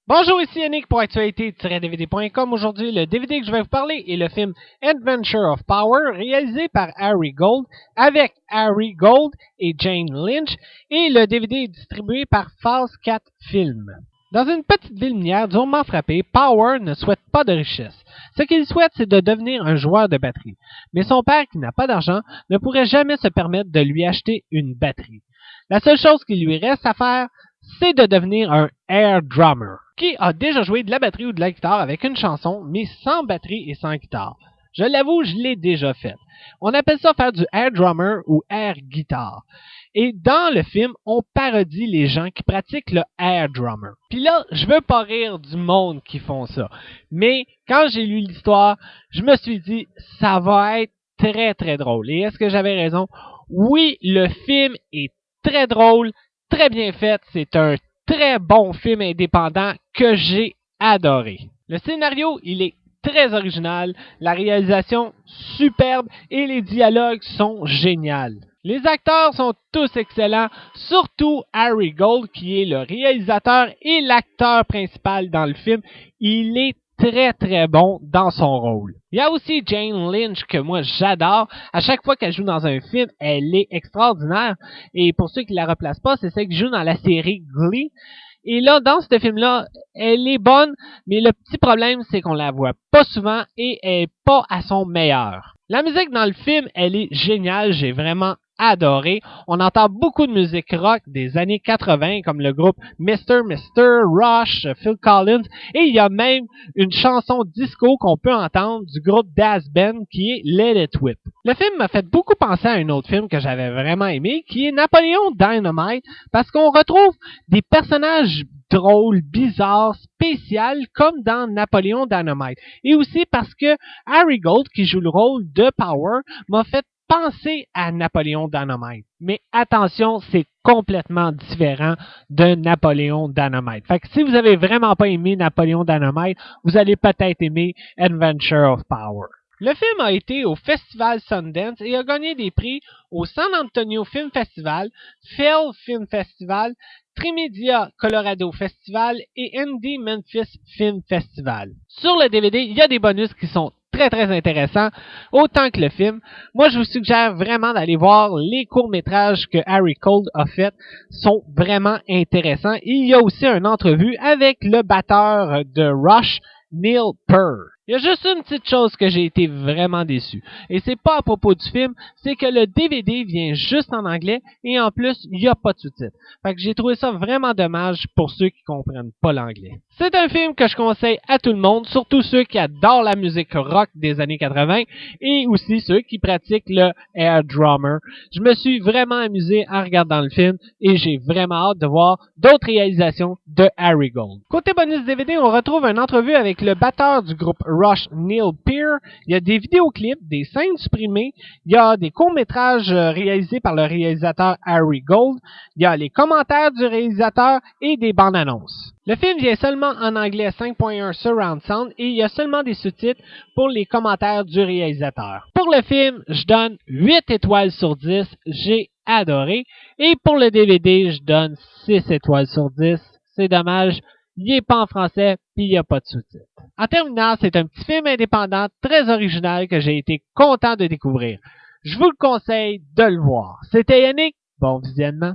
Bonjour, ici Yannick pour Actualité-DVD.com. Aujourd'hui, le DVD que je vais vous parler est le film Adventure of Power, réalisé par Harry Gold, avec Harry Gold et Jane Lynch, et le DVD est distribué par False Cat Film. Dans une petite ville minière durement frappée, Power ne souhaite pas de richesse. Ce qu'il souhaite, c'est de devenir un joueur de batterie. Mais son père, qui n'a pas d'argent, ne pourrait jamais se permettre de lui acheter une batterie. La seule chose qui lui reste à faire, c'est de devenir un air drummer. Qui a déjà joué de la batterie ou de la guitare avec une chanson, mais sans batterie et sans guitare? Je l'avoue, je l'ai déjà fait. On appelle ça faire du air drummer ou air guitare. Et dans le film, on parodie les gens qui pratiquent le air drummer. Puis là, je veux pas rire du monde qui font ça. Mais quand j'ai lu l'histoire, je me suis dit, ça va être très très drôle. Et est-ce que j'avais raison? Oui, le film est très drôle, très bien fait. C'est un très bon film indépendant que j'ai adoré. Le scénario, il est très original, la réalisation superbe et les dialogues sont géniaux. Les acteurs sont tous excellents, surtout Harry Gold qui est le réalisateur et l'acteur principal dans le film. Il est très très bon dans son rôle. Il y a aussi Jane Lynch que moi j'adore. À chaque fois qu'elle joue dans un film, elle est extraordinaire. Et pour ceux qui la replacent pas, c'est celle qui joue dans la série Glee. Et là, dans ce film-là, elle est bonne, mais le petit problème, c'est qu'on la voit pas souvent et elle est pas à son meilleur. La musique dans le film, elle est géniale, j'ai vraiment adoré. On entend beaucoup de musique rock des années 80, comme le groupe Mr. Rush, Phil Collins, et il y a même une chanson disco qu'on peut entendre du groupe Das Band qui est Let It Whip. Le film m'a fait beaucoup penser à un autre film que j'avais vraiment aimé, qui est Napoléon Dynamite, parce qu'on retrouve des personnages drôles, bizarres, spéciaux, comme dans Napoléon Dynamite. Et aussi parce que Harry Gold, qui joue le rôle de Power, m'a fait penser à Napoléon Dynamite. Mais attention, c'est complètement différent de Napoléon Dynamite. Fait que si vous avez vraiment pas aimé Napoléon Dynamite, vous allez peut-être aimer Adventure of Power. Le film a été au Festival Sundance et a gagné des prix au San Antonio Film Festival, Phil Film Festival, Trimedia Colorado Festival et Indie Memphis Film Festival. Sur le DVD, il y a des bonus qui sont très très intéressants, autant que le film. Moi, je vous suggère vraiment d'aller voir les courts-métrages que Harry Gold a fait, sont vraiment intéressants. Il y a aussi une entrevue avec le batteur de Rush, Neil Peart. Il y a juste une petite chose que j'ai été vraiment déçu. Et c'est pas à propos du film, c'est que le DVD vient juste en anglais et en plus, il n'y a pas de sous-titres. Fait que j'ai trouvé ça vraiment dommage pour ceux qui comprennent pas l'anglais. C'est un film que je conseille à tout le monde, surtout ceux qui adorent la musique rock des années 80 et aussi ceux qui pratiquent le air drummer. Je me suis vraiment amusé en regardant le film et j'ai vraiment hâte de voir d'autres réalisations de Harry Gold. Côté bonus DVD, on retrouve une entrevue avec le batteur du groupe Rush, Neil Peart. Il y a des vidéoclips, des scènes supprimées. Il y a des courts-métrages réalisés par le réalisateur Harry Gold. Il y a les commentaires du réalisateur et des bandes annonces. Le film vient seulement en anglais 5.1 Surround Sound et il y a seulement des sous-titres pour les commentaires du réalisateur. Pour le film, je donne 8 étoiles sur 10. J'ai adoré. Et pour le DVD, je donne 6 étoiles sur 10. C'est dommage. Il n'est pas en français, puis il n'y a pas de sous-titres. En terminant, c'est un petit film indépendant très original que j'ai été content de découvrir. Je vous le conseille de le voir. C'était Yannick. Bon visionnement.